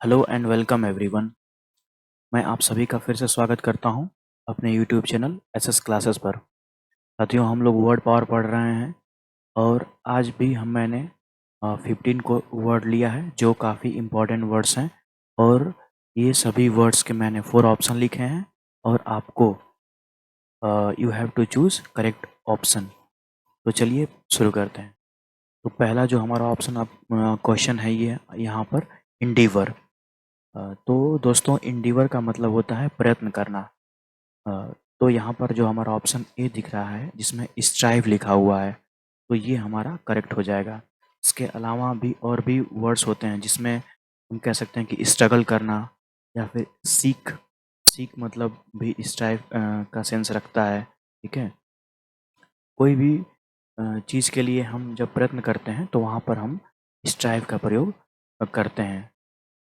Hello and welcome everyone. मैं आप सभी का फिर से स्वागत करता हूं अपने यूट्यूब चैनल एसएस क्लासेस पर। साथियों, हम लोग वर्ड पावर पढ़ रहे हैं और आज भी मैंने 15 को वर्ड लिया है जो काफ़ी इम्पोर्टेंट वर्ड्स हैं। और ये सभी वर्ड्स के मैंने 4 ऑप्शन लिखे हैं और आपको you have to choose correct option. तो चलिए शुरू करते हैं। तो पहला जो हमारा ऑप्शन आप क्वेश्चन है ये यहाँ पर इंडीवर। तो दोस्तों, इंडीवर का मतलब होता है प्रयत्न करना। अ, तो यहाँ पर जो हमारा ऑप्शन ए दिख रहा है जिसमें स्ट्राइव लिखा हुआ है, तो ये हमारा करेक्ट हो जाएगा। इसके अलावा भी और भी वर्ड्स होते हैं जिसमें हम कह सकते हैं कि स्ट्रगल करना या फिर सीख। सीख मतलब भी स्ट्राइव का सेंस रखता है। ठीक है, कोई भी चीज़ के लिए हम जब प्रयत्न करते हैं तो वहाँ पर हम स्ट्राइव का प्रयोग करते हैं।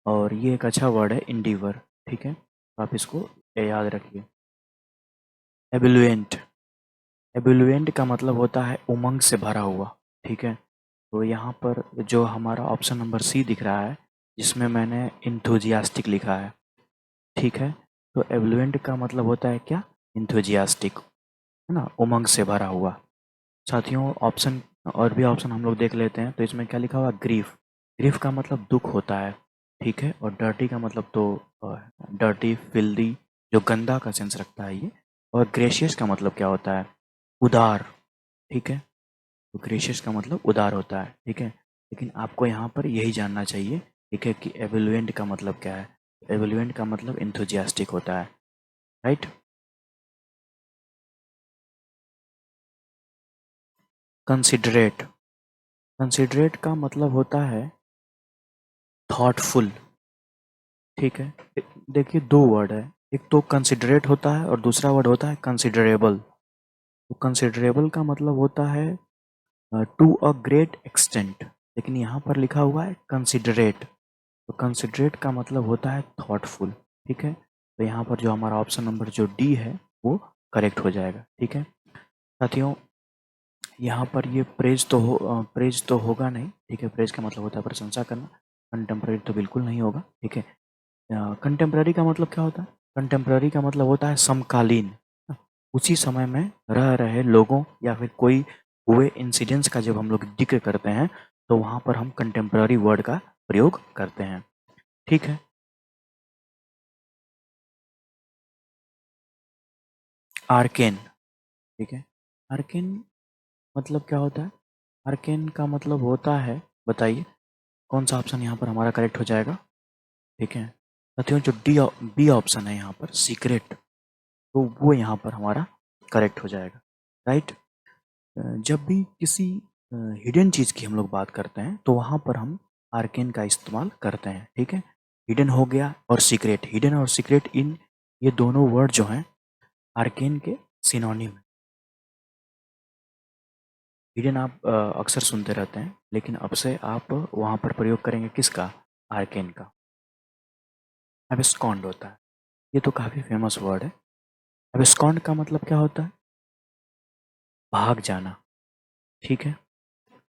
और ये एक अच्छा वर्ड है इंडीवर। ठीक है, तो आप इसको याद रखिए। एबिलुएंट। एबिलुएंट का मतलब होता है उमंग से भरा हुआ। ठीक है, तो यहाँ पर जो हमारा ऑप्शन नंबर सी दिख रहा है जिसमें मैंने इंथुजियास्टिक लिखा है। ठीक है, तो एबिलुएंट का मतलब होता है क्या? इंथुजियास्टिक, है ना, उमंग से भरा हुआ। साथियों, ऑप्शन और भी ऑप्शन हम लोग देख लेते हैं। तो इसमें क्या लिखा हुआ? ग्रीफ। ग्रीफ का मतलब दुख होता है। ठीक है, और डर्टी का मतलब तो डर्टी, फिल्दी, जो गंदा का सेंस रखता है ये। और ग्रेशियस का मतलब क्या होता है? उदार। ठीक है, तो ग्रेशियस का मतलब उदार होता है। ठीक है, लेकिन आपको यहाँ पर यही जानना चाहिए, ठीक है, कि एवलुएंट का मतलब क्या है। एवलुएंट का मतलब इंथुजियास्टिक होता है। राइट। कंसिडरेट। कंसिडरेट का मतलब होता है थॉटफुल। ठीक है, देखिए दो वर्ड है, एक तो कंसिडरेट होता है और दूसरा वर्ड होता है कंसिडरेबल। तो कंसिडरेबल का मतलब होता है टू अ ग्रेट एक्सटेंट, लेकिन यहाँ पर लिखा हुआ है कंसिडरेट। तो कंसिडरेट का मतलब होता है थॉटफुल। ठीक है, तो यहाँ पर जो हमारा ऑप्शन नंबर जो डी है वो करेक्ट हो जाएगा। ठीक है साथियों, यहाँ पर ये प्रेज तो होगा नहीं। ठीक है, प्रेज का मतलब होता है प्रशंसा करना। कंटेम्प्रेरी तो बिल्कुल नहीं होगा। ठीक है, कंटेम्प्रेरी का मतलब क्या होता है? कंटेम्प्रेरी का मतलब होता है समकालीन, उसी समय में रह रहे लोगों या फिर कोई हुए इंसिडेंट्स का जब हम लोग जिक्र करते हैं तो वहाँ पर हम कंटेम्प्रेरी वर्ड का प्रयोग करते हैं। ठीक है, आर्केन। ठीक है, आर्केन मतलब क्या होता है? आर्केन का मतलब होता है, बताइए कौन सा ऑप्शन यहाँ पर हमारा करेक्ट हो जाएगा? ठीक है साथियों, जो बी ऑप्शन है यहाँ पर सीक्रेट, तो वो यहाँ पर हमारा करेक्ट हो जाएगा। राइट। जब भी किसी हिडन चीज़ की हम लोग बात करते हैं तो वहाँ पर हम आर्केन का इस्तेमाल करते हैं। ठीक है, हिडन हो गया और सीक्रेट। हिडन और सीक्रेट, इन ये दोनों वर्ड जो हैं आर्केन के सिनोनिम है। हिडन आप अक्सर सुनते रहते हैं, लेकिन अब से आप वहाँ पर प्रयोग करेंगे किसका? आर्केन का। एब्सकॉन्ड होता है, ये तो काफ़ी फेमस वर्ड है। एब्सकॉन्ड का मतलब क्या होता है? भाग जाना। ठीक है,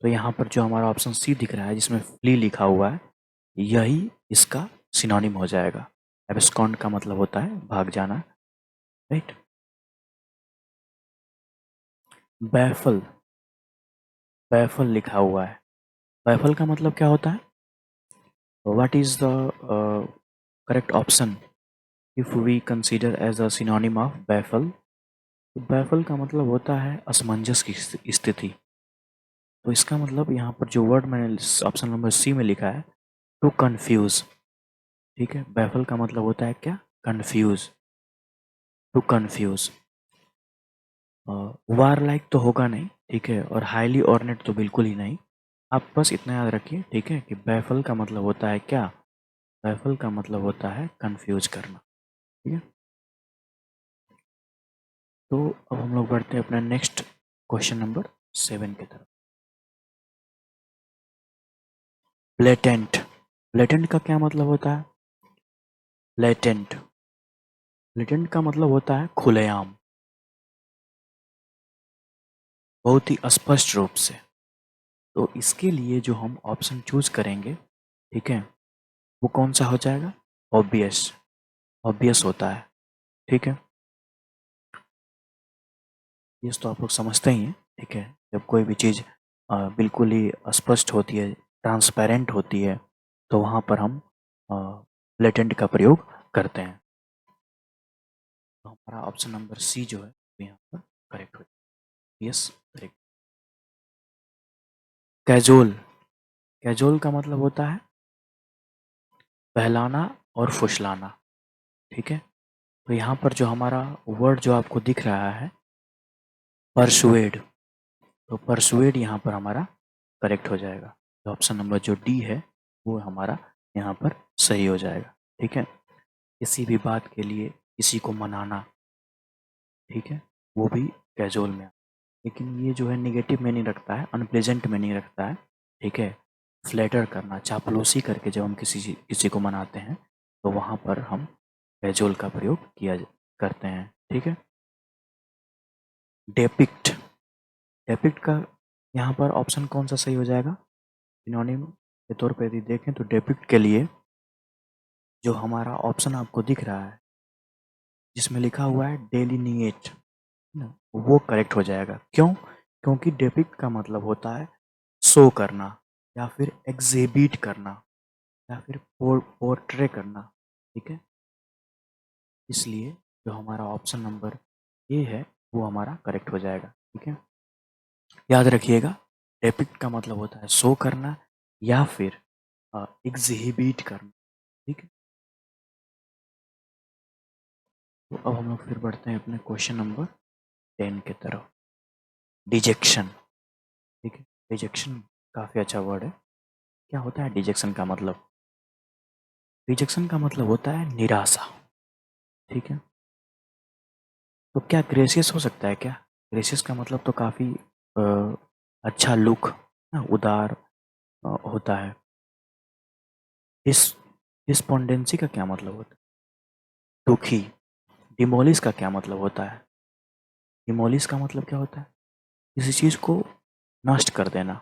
तो यहाँ पर जो हमारा ऑप्शन सी दिख रहा है जिसमें फ्ली लिखा हुआ है, यही इसका सिनोनिम हो जाएगा। एब्सकॉन्ड का मतलब होता है भाग जाना। राइट। बैफल। बैफल लिखा हुआ है, बैफल का मतलब क्या होता है? What is the correct option if we consider as a synonym of baffle? तो बैफल का मतलब होता है असमंजस की स्थिति। तो इसका मतलब यहाँ पर जो वर्ड मैंने ऑप्शन नंबर सी में लिखा है, टू कंफ्यूज। ठीक है, बैफल का मतलब होता है क्या? Confuse, to confuse. War like तो होगा नहीं। ठीक है, और हाईली ऑर्नेट तो बिल्कुल ही नहीं। आप बस इतना याद रखिए, ठीक है, कि बैफल का मतलब होता है क्या? बैफल का मतलब होता है कंफ्यूज करना। ठीक है, तो अब हम लोग बढ़ते हैं अपना नेक्स्ट क्वेश्चन नंबर 7 की तरफ। लेटेंट। लेटेंट का क्या मतलब होता है? लेटेंट, लेटेंट का मतलब होता है खुलेआम, बहुत ही स्पष्ट रूप से। तो इसके लिए जो हम ऑप्शन चूज करेंगे, ठीक है, वो कौन सा हो जाएगा? ऑब्वियस। ऑब्वियस होता है, ठीक है। ये तो आप लोग समझते ही हैं, ठीक है। जब कोई भी चीज़ बिल्कुल ही स्पष्ट होती है, ट्रांसपेरेंट होती है, तो वहाँ पर हम लेटेंट का प्रयोग करते हैं। तो हमारा ऑप्शन नंबर सी जो है वो यहाँ पर करेक्ट हो जाएगा। Yes, correct. कैजुअल। कैजुअल का मतलब होता है बहलाना और फुसलाना, ठीक है। तो यहाँ पर जो हमारा वर्ड जो आपको दिख रहा है, परसुएड, तो परसुएड यहाँ पर हमारा करेक्ट हो जाएगा। तो ऑप्शन नंबर जो डी है वो हमारा यहाँ पर सही हो जाएगा, ठीक है। किसी भी बात के लिए किसी को मनाना, ठीक है, वो भी कैजुअल में, लेकिन ये जो है निगेटिव मीनिंग रखता है, अनप्लेजेंट मीनिंग रखता है, ठीक है। फ्लैटर करना, चापलूसी करके जब हम किसी को मनाते हैं तो वहाँ पर हम कैजुअल का प्रयोग करते हैं, ठीक है। डेपिक्ट। डेपिक्ट का यहाँ पर ऑप्शन कौन सा सही हो जाएगा? सिनोनिम के तौर पे यदि देखें तो डेपिक्ट के लिए जो हमारा ऑप्शन आपको दिख रहा है जिसमें लिखा हुआ है डेलिनिएट, वो करेक्ट हो जाएगा। क्यों? क्योंकि डेपिक्ट का मतलब होता है शो करना या फिर एग्जिबिट करना या फिर पोर्ट्रे करना, ठीक है। इसलिए जो हमारा ऑप्शन नंबर ए है वो हमारा करेक्ट हो जाएगा, ठीक है। याद रखिएगा, डेपिक्ट का मतलब होता है शो करना या फिर एग्जिबिट करना, ठीक है। तो अब हम लोग फिर बढ़ते हैं अपने क्वेश्चन नंबर 10 की तरफ। डिजेक्शन, ठीक है। डिजेक्शन काफ़ी अच्छा वर्ड है। क्या होता है डिजेक्शन का मतलब? डिजेक्शन का मतलब होता है निराशा, ठीक है। तो क्या ग्रेसियस हो सकता है क्या? ग्रेसियस का मतलब तो काफ़ी अच्छा लुक, उदार होता है। डिस डिस्पोंडेंसी का क्या मतलब होता है? दुखी। डिमोलिश का क्या मतलब होता है? डिमोलिश का मतलब क्या होता है? किसी चीज़ को नष्ट कर देना,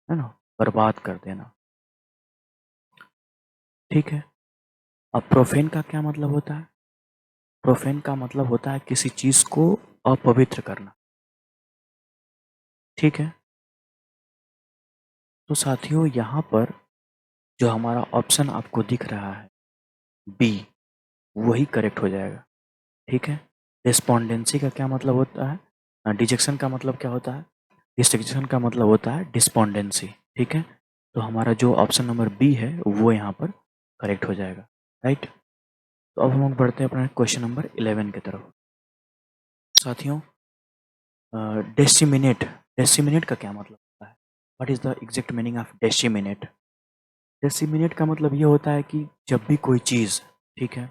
है ना, बर्बाद कर देना, ठीक है। अब प्रोफेन का क्या मतलब होता है? प्रोफेन का मतलब होता है किसी चीज़ को अपवित्र करना, ठीक है। तो साथियों यहाँ पर जो हमारा ऑप्शन आपको दिख रहा है बी, वही करेक्ट हो जाएगा, ठीक है। डिस्पोंडेंसी का क्या मतलब होता है? डिजेक्शन का मतलब क्या होता है? डिजेक्शन का मतलब होता है डिस्पोंडेंसी, ठीक है। तो हमारा जो ऑप्शन नंबर बी है वो यहाँ पर करेक्ट हो जाएगा, राइट। तो अब हम लोग बढ़ते हैं अपने क्वेश्चन नंबर 11 की तरफ। साथियों, डेसिमिनेट। डेसिमिनेट का क्या मतलब होता है? What is the exact meaning of disseminate? Disseminate का मतलब ये होता है कि जब भी कोई चीज़, ठीक है,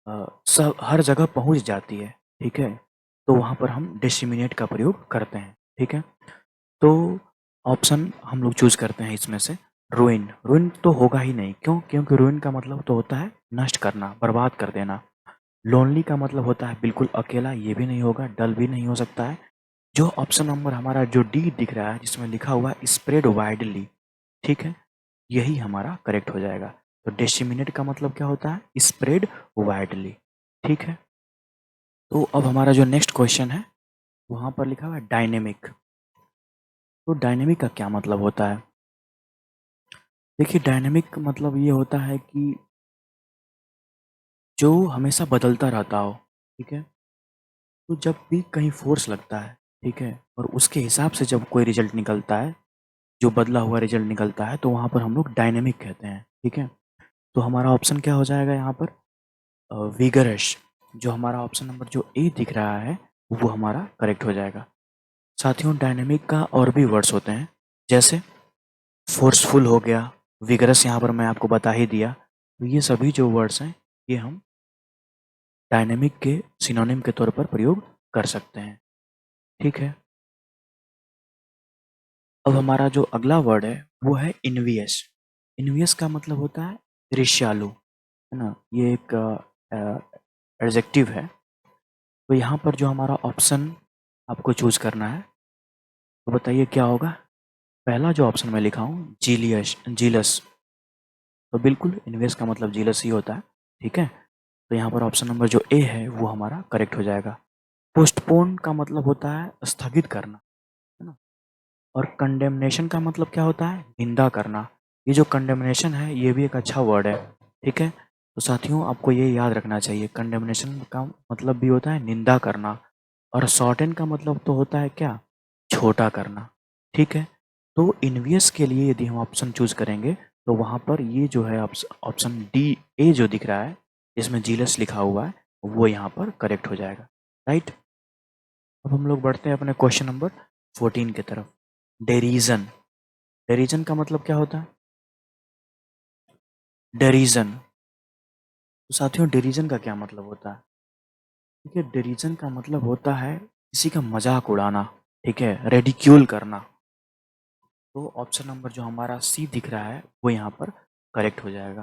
सब हर जगह पहुंच जाती है, ठीक है, तो वहाँ पर हम डिस्क्रिमिनेट का प्रयोग करते हैं, ठीक है। तो ऑप्शन हम लोग चूज करते हैं इसमें से रूइन। रूइन तो होगा ही नहीं, क्यों? क्योंकि रूइन का मतलब तो होता है नष्ट करना, बर्बाद कर देना। लोनली का मतलब होता है बिल्कुल अकेला, ये भी नहीं होगा, डल भी नहीं हो सकता है। जो ऑप्शन नंबर हमारा जो डी दिख रहा है जिसमें लिखा हुआ है स्प्रेड वाइडली, ठीक है, यही हमारा करेक्ट हो जाएगा। तो डिस्क्रिमिनेट का मतलब क्या होता है? स्प्रेड वाइडली, ठीक है। तो अब हमारा जो नेक्स्ट क्वेश्चन है वहाँ पर लिखा हुआ है डायनेमिक। तो डायनेमिक का क्या मतलब होता है? देखिए, डायनेमिक मतलब ये होता है कि जो हमेशा बदलता रहता हो, ठीक है। तो जब भी कहीं फोर्स लगता है, ठीक है, और उसके हिसाब से जब कोई रिजल्ट निकलता है, जो बदला हुआ रिजल्ट निकलता है, तो वहाँ पर हम लोग डायनेमिक कहते हैं, ठीक है। तो हमारा ऑप्शन क्या हो जाएगा यहाँ पर? विगरश। जो हमारा ऑप्शन नंबर जो ए दिख रहा है वो हमारा करेक्ट हो जाएगा। साथियों, डायनेमिक का और भी वर्ड्स होते हैं, जैसे फोर्सफुल हो गया, विगरस यहाँ पर मैं आपको बता ही दिया। तो ये सभी जो वर्ड्स हैं ये हम डायनेमिक के सिनोनिम के तौर पर प्रयोग कर सकते हैं, ठीक है। अब हमारा जो अगला वर्ड है वो है इनवियस। इनवियस का मतलब होता है ईर्ष्यालु, है ना, ये एक एडजेक्टिव है। तो यहाँ पर जो हमारा ऑप्शन आपको चूज करना है, तो बताइए क्या होगा? पहला जो ऑप्शन मैं लिखा हूँ जीलियस, जीलस, तो बिल्कुल इन्वियस का मतलब जीलस ही होता है, ठीक है। तो यहाँ पर ऑप्शन नंबर जो ए है वो हमारा करेक्ट हो जाएगा। पोस्टपोन का मतलब होता है स्थगित करना, है ना। और कंडेमनेशन का मतलब क्या होता है, निंदा करना। ये जो कंडेमनेशन है ये भी एक अच्छा वर्ड है, ठीक है। तो साथियों आपको ये याद रखना चाहिए, कंडेमनेशन का मतलब भी होता है निंदा करना, और शॉर्टेन का मतलब तो होता है क्या, छोटा करना, ठीक है। तो इन्वियस के लिए यदि हम ऑप्शन चूज करेंगे तो वहाँ पर ये जो है ऑप्शन डी ए जो दिख रहा है इसमें जीलस लिखा हुआ है वो यहाँ पर करेक्ट हो जाएगा, राइट। अब हम लोग बढ़ते हैं अपने क्वेश्चन नंबर 14 की तरफ। डेरीजन, डेरीजन का मतलब क्या होता है, डेरीजन। तो साथियों डेरीजन का क्या मतलब होता है, ठीक है। डेरीजन का मतलब होता है किसी का मजाक उड़ाना, ठीक है, रेडिक्यूल करना। तो ऑप्शन नंबर जो हमारा सी दिख रहा है वो यहाँ पर करेक्ट हो जाएगा,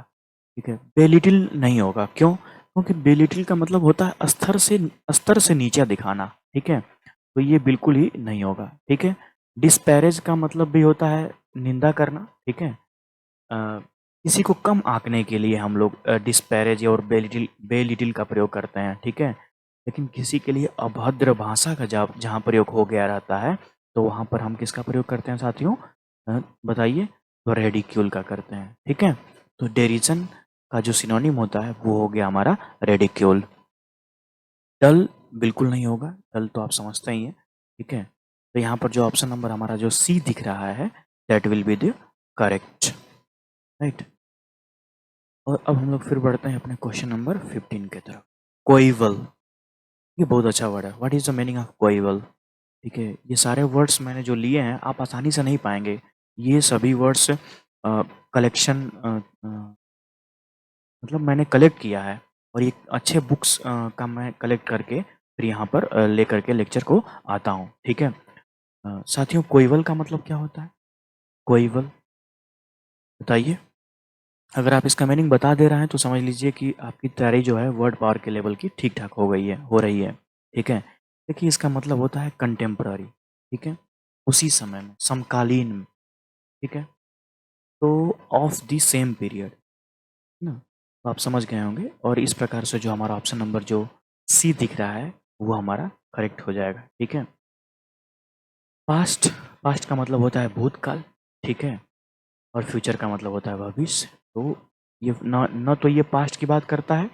ठीक है। बेलिटिल नहीं होगा, क्यों, क्योंकि बेलिटिल का मतलब होता है स्तर से नीचा दिखाना, ठीक है। तो ये बिल्कुल ही नहीं होगा, ठीक है। डिस्पैरेज का मतलब भी होता है निंदा करना, ठीक है। किसी को कम आंकने के लिए हम लोग डिस्पैरेज और बेलिटिल का प्रयोग करते हैं, ठीक है। लेकिन किसी के लिए अभद्र भाषा का जहाँ प्रयोग हो गया रहता है तो वहाँ पर हम किसका प्रयोग करते हैं साथियों, बताइए, तो रेडिक्यूल का करते हैं, ठीक है। तो डेरिजन का जो सिनोनिम होता है वो हो गया हमारा रेडिक्यूल। डल बिल्कुल नहीं होगा, डल तो आप समझते ही हैं, ठीक है। तो यहाँ पर जो ऑप्शन नंबर हमारा जो सी दिख रहा है that will be the correct, right. और अब हम लोग फिर बढ़ते हैं अपने क्वेश्चन नंबर 15 की तरफ। कोइवल, ये बहुत अच्छा वर्ड है। What is the meaning of coeval, ठीक है। ये सारे वर्ड्स मैंने जो लिए हैं आप आसानी से नहीं पाएंगे। ये सभी वर्ड्स कलेक्शन मतलब मैंने कलेक्ट किया है, और ये अच्छे बुक्स का मैं कलेक्ट करके फिर यहाँ पर लेकर के लेक्चर को आता हूँ, ठीक है। साथियों कोइवल का मतलब क्या होता है, कोइवल बताइए। अगर आप इसका मीनिंग बता दे रहे हैं तो समझ लीजिए कि आपकी तैयारी जो है वर्ड पावर के लेवल की ठीक ठाक हो गई है, हो रही है, ठीक है। देखिए इसका मतलब होता है कंटेम्प्ररी, ठीक है, उसी समय में, समकालीन में, ठीक है। तो ऑफ द सेम पीरियड ना, तो आप समझ गए होंगे। और इस प्रकार से जो हमारा ऑप्शन नंबर जो सी दिख रहा है वो हमारा करेक्ट हो जाएगा, ठीक है। पास्ट, पास्ट का मतलब होता है भूतकाल, ठीक है। और फ्यूचर का मतलब होता है भविष्य। तो ये न तो ये पास्ट की बात करता है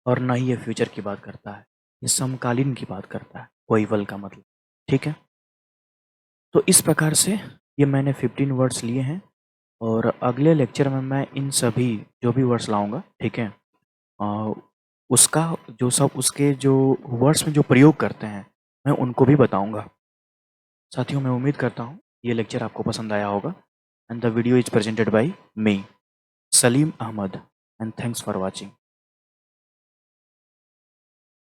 और न ही ये फ्यूचर की बात करता है, ये समकालीन की बात करता है कोइवल का मतलब, ठीक है। तो इस प्रकार से ये मैंने 15 वर्ड्स लिए हैं, और अगले लेक्चर में मैं इन सभी जो भी वर्ड्स लाऊंगा, ठीक है, अ, उसका जो सब उसके जो वर्ड्स में जो प्रयोग करते हैं मैं उनको भी बताऊंगा। साथियों मैं उम्मीद करता हूँ ये लेक्चर आपको पसंद आया होगा। And the video is presented by me, Salim Ahmad, and thanks for watching.